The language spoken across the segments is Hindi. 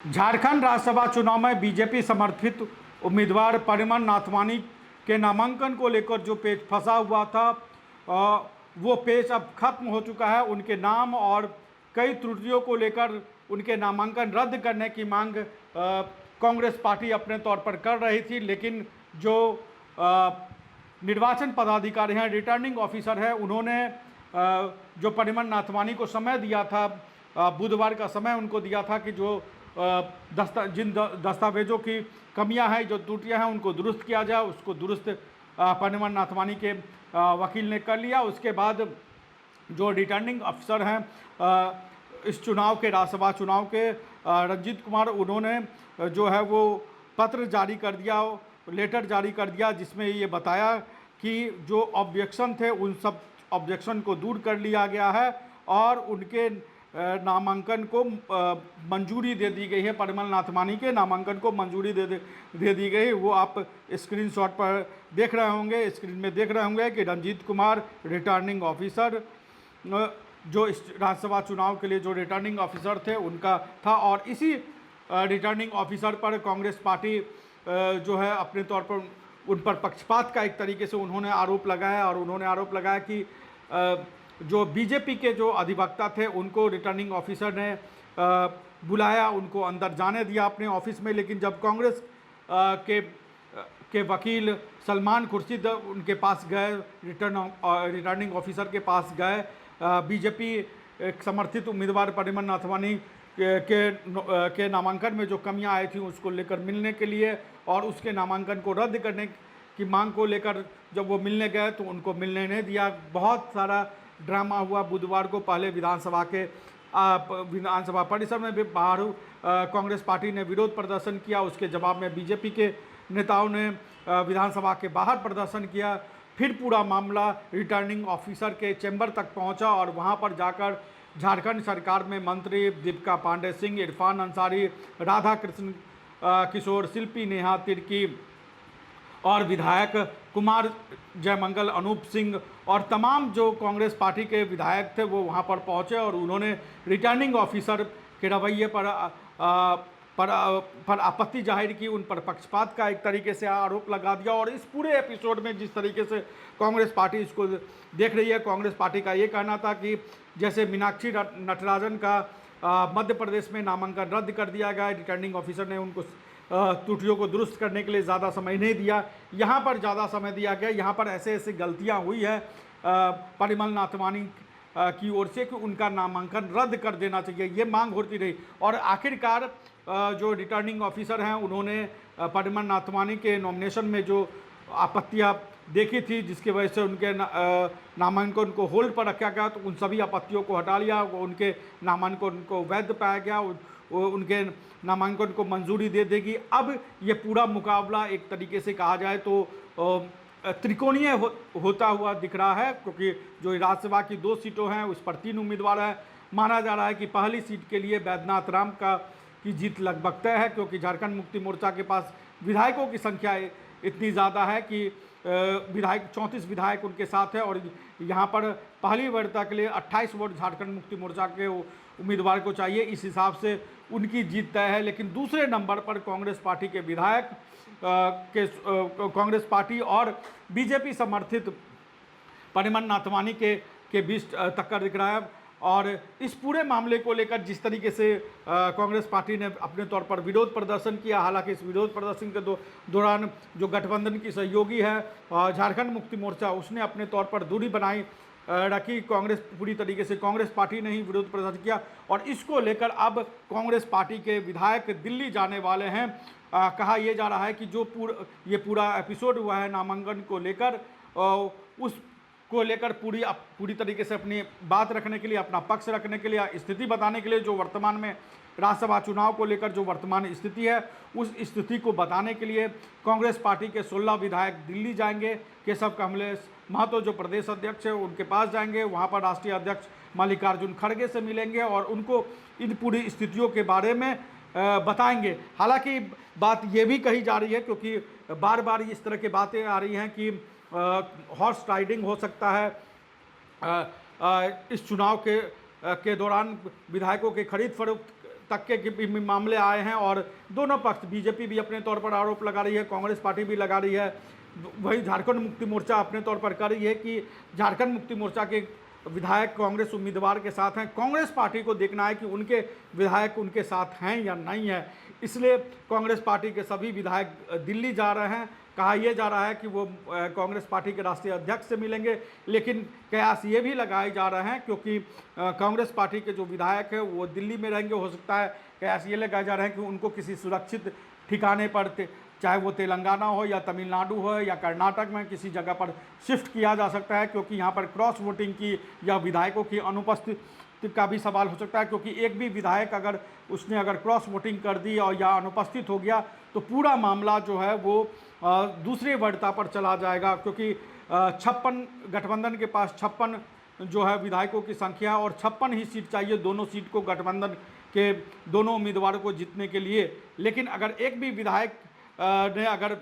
झारखंड राज्यसभा चुनाव में बीजेपी समर्थित उम्मीदवार परिमल नाथवानी के नामांकन को लेकर जो पेच फंसा हुआ था वो पेच अब खत्म हो चुका है। उनके नाम और कई त्रुटियों को लेकर उनके नामांकन रद्द करने की मांग कांग्रेस पार्टी अपने तौर पर कर रही थी, लेकिन जो निर्वाचन पदाधिकारी हैं, रिटर्निंग ऑफिसर है, उन्होंने जो परिमल नाथवानी को समय दिया था, बुधवार का समय उनको दिया था कि जो जिन दस्तावेजों की कमियां हैं, जो त्रुटियां हैं, उनको दुरुस्त किया जाए। उसको दुरुस्त परिमल नाथवानी के वकील ने कर लिया। उसके बाद जो रिटर्निंग अफसर हैं इस चुनाव के, राज्यसभा चुनाव के, रंजीत कुमार, उन्होंने जो है वो पत्र जारी कर दिया, लेटर जारी कर दिया, जिसमें ये बताया कि जो ऑब्जेक्शन थे उन सब ऑब्जेक्शन को दूर कर लिया गया है और उनके नामांकन को मंजूरी दे दी गई है। परिमल नाथवानी के नामांकन को मंजूरी दे दी गई। वो आप स्क्रीनशॉट पर देख रहे होंगे, स्क्रीन में देख रहे होंगे कि रंजीत कुमार रिटर्निंग ऑफिसर, जो इस राज्यसभा चुनाव के लिए जो रिटर्निंग ऑफिसर थे उनका था। और इसी रिटर्निंग ऑफिसर पर कांग्रेस पार्टी जो है अपने तौर पर उन पर पक्षपात का एक तरीके से उन्होंने आरोप लगाया, और उन्होंने आरोप लगाया कि जो बीजेपी के जो अधिवक्ता थे उनको रिटर्निंग ऑफिसर ने बुलाया, उनको अंदर जाने दिया अपने ऑफिस में, लेकिन जब कांग्रेस के वकील सलमान खुर्शीद उनके पास गए, रिटर्निंग ऑफिसर के पास गए, बीजेपी समर्थित उम्मीदवार परिमल नाथवानी के नामांकन में जो कमियां आई थी उसको लेकर मिलने के लिए और उसके नामांकन को रद्द करने की मांग को लेकर जब वो मिलने गए तो उनको मिलने नहीं दिया। बहुत सारा ड्रामा हुआ। बुधवार को पहले विधानसभा परिसर में भी बाहर कांग्रेस पार्टी ने विरोध प्रदर्शन किया। उसके जवाब में बीजेपी के नेताओं ने विधानसभा के बाहर प्रदर्शन किया। फिर पूरा मामला रिटर्निंग ऑफिसर के चैम्बर तक पहुंचा और वहां पर जाकर झारखंड सरकार में मंत्री दीपिका पांडे सिंह, इरफान अंसारी, राधा कृष्ण किशोर, शिल्पी नेहा तिर्की और विधायक कुमार जयमंगल, अनूप सिंह और तमाम जो कांग्रेस पार्टी के विधायक थे वो वहां पर पहुंचे और उन्होंने रिटर्निंग ऑफिसर के रवैये पर आपत्ति जाहिर की, उन पर पक्षपात का एक तरीके से आरोप लगा दिया। और इस पूरे एपिसोड में जिस तरीके से कांग्रेस पार्टी इसको देख रही है, कांग्रेस पार्टी का ये कहना था कि जैसे मीनाक्षी नटराजन का मध्य प्रदेश में नामांकन रद्द कर दिया गया, रिटर्निंग ऑफिसर ने उनको त्रुटियों को दुरुस्त करने के लिए ज़्यादा समय नहीं दिया, यहाँ पर ज़्यादा समय दिया गया। यहाँ पर ऐसे ऐसी गलतियाँ हुई है परिमल नाथवानी की ओर से कि उनका नामांकन रद्द कर देना चाहिए, ये मांग होती रही। और आखिरकार जो रिटर्निंग ऑफिसर हैं उन्होंने परिमल नाथवानी के नॉमिनेशन में जो आपत्तियां देखी थी, जिसकी वजह से उनके नामांकन को होल्ड पर रखा गया, तो उन सभी आपत्तियों को हटा लिया, उनके नामांकन को वैध पाया गया, उनके नामांकन को मंजूरी दे देगी। अब ये पूरा मुकाबला एक तरीके से कहा जाए तो त्रिकोणीय होता हुआ दिख रहा है, क्योंकि जो राज्यसभा की 2 सीटों हैं उस पर 3 उम्मीदवार हैं। माना जा रहा है कि पहली सीट के लिए बैद्यनाथ राम की जीत लगभग तय है, क्योंकि झारखंड मुक्ति मोर्चा के पास विधायकों की संख्या इतनी ज़्यादा है कि विधायक 34 विधायक उनके साथ है और यहाँ पर पहली वरीयता के लिए 28 वोट झारखंड मुक्ति मोर्चा के उम्मीदवार को चाहिए। इस हिसाब से उनकी जीत तय है। लेकिन दूसरे नंबर पर कांग्रेस पार्टी के विधायक कांग्रेस पार्टी और बीजेपी समर्थित परिमल नाथवानी के बीच टक्कर दिख रहा है। और इस पूरे मामले को लेकर जिस तरीके से कांग्रेस पार्टी ने अपने तौर पर विरोध प्रदर्शन किया, हालांकि इस विरोध प्रदर्शन के दौरान जो गठबंधन की सहयोगी है झारखंड मुक्ति मोर्चा, उसने अपने तौर पर दूरी बनाई रखी। कांग्रेस पूरी तरीके से कांग्रेस पार्टी ने ही विरोध प्रदर्शन किया और इसको लेकर अब कांग्रेस पार्टी के विधायक दिल्ली जाने वाले हैं। कहा यह जा रहा है कि जो ये पूरा एपिसोड हुआ है नामांकन को लेकर, उसको लेकर पूरी तरीके से अपनी बात रखने के लिए, अपना पक्ष रखने के लिए, स्थिति बताने के लिए, जो वर्तमान में राज्यसभा चुनाव को लेकर जो वर्तमान स्थिति है उस स्थिति को बताने के लिए कांग्रेस पार्टी के 16 विधायक दिल्ली जाएंगे। केशव कमलेश महतो जो प्रदेश अध्यक्ष है उनके पास जाएंगे, वहां पर राष्ट्रीय अध्यक्ष मल्लिकार्जुन खड़गे से मिलेंगे और उनको इन पूरी स्थितियों के बारे में बताएंगे। हालांकि बात ये भी कही जा रही है, क्योंकि बार बार इस तरह की बातें आ रही हैं कि हॉर्स राइडिंग हो सकता है इस चुनाव के दौरान, विधायकों के खरीद फरोख्त तक के भी मामले आए हैं और दोनों पक्ष, बीजेपी भी अपने तौर पर आरोप लगा रही है, कांग्रेस पार्टी भी लगा रही है, वही झारखंड मुक्ति मोर्चा अपने तौर पर कर रही है कि झारखंड मुक्ति मोर्चा के विधायक कांग्रेस उम्मीदवार के साथ हैं। कांग्रेस पार्टी को देखना है कि उनके विधायक उनके साथ हैं या नहीं है, इसलिए कांग्रेस पार्टी के सभी विधायक दिल्ली जा रहे हैं। कहा यह जा रहा है कि वो कांग्रेस पार्टी के राष्ट्रीय अध्यक्ष से मिलेंगे, लेकिन कयास ये भी लगाए जा रहे हैं क्योंकि कांग्रेस पार्टी के जो विधायक हैं वो दिल्ली में रहेंगे, हो सकता है कयास ये लगाए जा रहे हैं कि उनको किसी सुरक्षित ठिकाने पर, चाहे वो तेलंगाना हो या तमिलनाडु हो या कर्नाटक में किसी जगह पर शिफ्ट किया जा सकता है, क्योंकि यहाँ पर क्रॉस वोटिंग की या विधायकों की अनुपस्थिति का भी सवाल हो सकता है। क्योंकि एक भी विधायक अगर क्रॉस वोटिंग कर दी और या अनुपस्थित हो गया तो पूरा मामला जो है वो दूसरी वरीयता पर चला जाएगा, क्योंकि 56 गठबंधन के पास 56 जो है विधायकों की संख्या है और 56 ही सीट चाहिए दोनों सीट को, गठबंधन के दोनों उम्मीदवारों को जीतने के लिए। लेकिन अगर एक भी विधायक ने अगर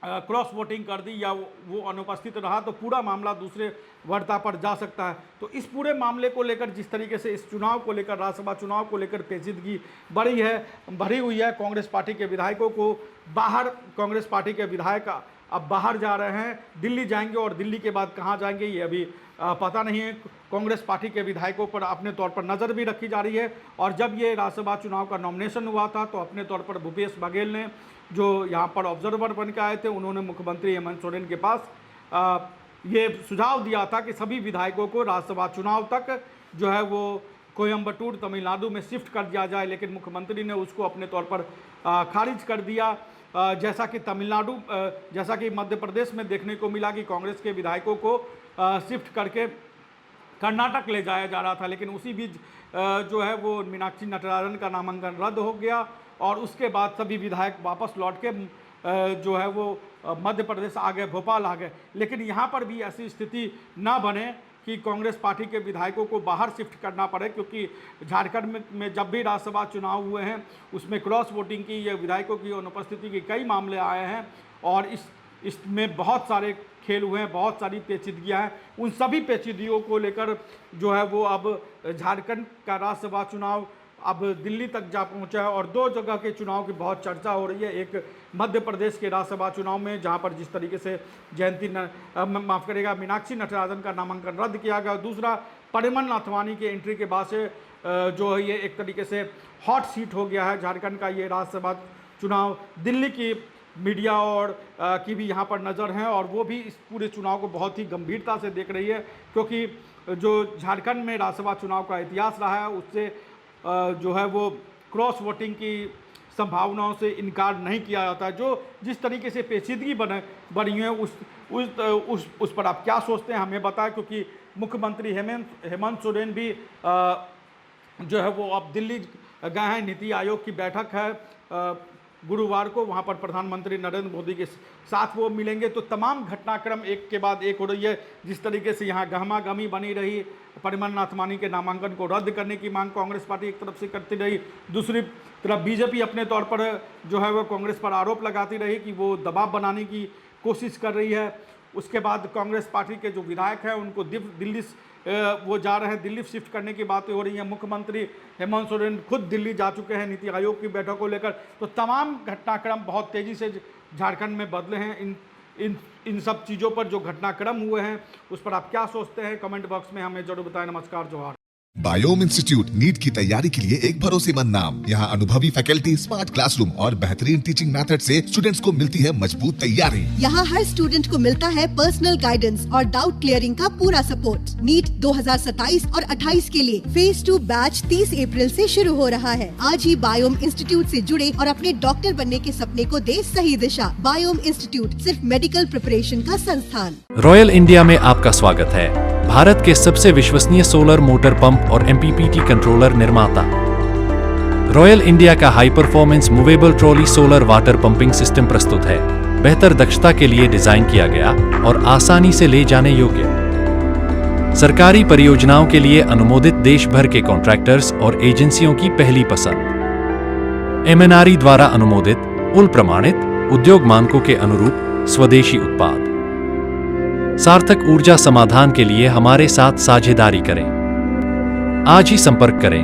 क्रॉस वोटिंग कर दी या वो अनुपस्थित रहा तो पूरा मामला दूसरे वरीयता पर जा सकता है। तो इस पूरे मामले को लेकर, जिस तरीके से इस चुनाव को लेकर, राज्यसभा चुनाव को लेकर पेचीदगी बढ़ी हुई है, कांग्रेस पार्टी के विधायकों को बाहर, कांग्रेस पार्टी के विधायक अब बाहर जा रहे हैं, दिल्ली जाएंगे और दिल्ली के बाद कहाँ जाएंगे ये अभी पता नहीं है। कांग्रेस पार्टी के विधायकों पर अपने तौर पर नज़र भी रखी जा रही है। और जब ये राज्यसभा चुनाव का नॉमिनेशन हुआ था तो अपने तौर पर भूपेश बघेल ने, जो यहाँ पर ऑब्जर्वर बन के आए थे, उन्होंने मुख्यमंत्री हेमंत सोरेन के पास ये सुझाव दिया था कि सभी विधायकों को राज्यसभा चुनाव तक जो है वो कोयम्बटूर तमिलनाडु में शिफ्ट कर दिया जाए, लेकिन मुख्यमंत्री ने उसको अपने तौर पर खारिज कर दिया। जैसा कि मध्य प्रदेश में देखने को मिला कि कांग्रेस के विधायकों को शिफ्ट करके कर्नाटक ले जाया जा रहा था, लेकिन उसी बीच जो है वो मीनाक्षी नटराजन का नामांकन रद्द हो गया और उसके बाद सभी विधायक वापस लौट के जो है वो मध्य प्रदेश आ गए, भोपाल आ गए। लेकिन यहाँ पर भी ऐसी स्थिति ना बने कि कांग्रेस पार्टी के विधायकों को बाहर शिफ्ट करना पड़े, क्योंकि झारखंड में जब भी राज्यसभा चुनाव हुए हैं उसमें क्रॉस वोटिंग की या विधायकों की अनुपस्थिति के कई मामले आए हैं और इसमें बहुत सारे खेल हुए हैं, बहुत सारी पेचीदगियाँ हैं। उन सभी पेचीदगियों को लेकर जो है वो अब झारखंड का राज्यसभा चुनाव अब दिल्ली तक जा पहुंचा है और दो जगह के चुनाव की बहुत चर्चा हो रही है। एक मध्य प्रदेश के राज्यसभा चुनाव में जहां पर जिस तरीके से मीनाक्षी नटराजन का नामांकन रद्द किया गया, दूसरा परिमल नाथवानी के एंट्री के बाद से जो है ये एक तरीके से हॉट सीट हो गया है झारखंड का ये राज्यसभा चुनाव। दिल्ली की मीडिया और की भी यहाँ पर नज़र है और वो भी इस पूरे चुनाव को बहुत ही गंभीरता से देख रही है, क्योंकि जो झारखंड में राज्यसभा चुनाव का इतिहास रहा है उससे जो है वो क्रॉस वोटिंग की संभावनाओं से इनकार नहीं किया जाता। जो जिस तरीके से पेचीदगी बनी है उस पर आप क्या सोचते हैं हमें बताएं, क्योंकि मुख्यमंत्री हेमंत सोरेन भी जो है वो अब दिल्ली गए हैं। नीति आयोग की बैठक है गुरुवार को, वहाँ पर प्रधानमंत्री नरेंद्र मोदी के साथ वो मिलेंगे। तो तमाम घटनाक्रम एक के बाद एक हो रही है। जिस तरीके से यहाँ गहमागहमी बनी रही, परिमल नाथवानी के नामांकन को रद्द करने की मांग कांग्रेस पार्टी एक तरफ से करती रही, दूसरी तरफ बीजेपी अपने तौर पर जो है वो कांग्रेस पर आरोप लगाती रही कि वो दबाव बनाने की कोशिश कर रही है। उसके बाद कांग्रेस पार्टी के जो विधायक हैं उनको दिल्ली वो जा रहे हैं, दिल्ली शिफ्ट करने की बातें हो रही हैं। मुख्यमंत्री हेमंत सोरेन खुद दिल्ली जा चुके हैं नीति आयोग की बैठक को लेकर। तो तमाम घटनाक्रम बहुत तेज़ी से झारखंड में बदले हैं। इन सब चीज़ों पर जो घटनाक्रम हुए हैं उस पर आप क्या सोचते हैं, कमेंट बॉक्स में हमें जरूर बताएं। नमस्कार, जोहार। बायोम इंस्टीट्यूट नीट की तैयारी के लिए एक भरोसेमंद नाम। यहाँ अनुभवी फैकल्टी, स्मार्ट क्लासरूम और बेहतरीन टीचिंग मेथड से स्टूडेंट्स को मिलती है मजबूत तैयारी। यहाँ हर स्टूडेंट को मिलता है पर्सनल गाइडेंस और डाउट क्लियरिंग का पूरा सपोर्ट। नीट 2027 और 28 के लिए फेज 2 बैच 30 अप्रैल से शुरू हो रहा है। आज ही बायोम इंस्टीट्यूट से जुड़े और अपने डॉक्टर बनने के सपने को दे सही दिशा। बायोम इंस्टीट्यूट सिर्फ मेडिकल प्रिपरेशन का संस्थान। रॉयल इंडिया में आपका स्वागत है। भारत के सबसे विश्वसनीय सोलर मोटर पंप और MPPT कंट्रोलर निर्माता। रॉयल इंडिया का high performance movable trolley solar water pumping system प्रस्तुत है। बेहतर दक्षता के लिए डिजाइन किया गया और आसानी से ले जाने योग्य। सरकारी परियोजनाओं के लिए अनुमोदित देश भर के कॉन्ट्रैक्टर्स और एजेंसियों की पहली पसंद। MNRE द्वारा अनुमोदित, उल प्रमाणित, उद्योग मानकों के अनुरूप स्वदेशी उत्पाद। सार्थक ऊर्जा समाधान के लिए हमारे साथ साझेदारी करें। आज ही संपर्क करें।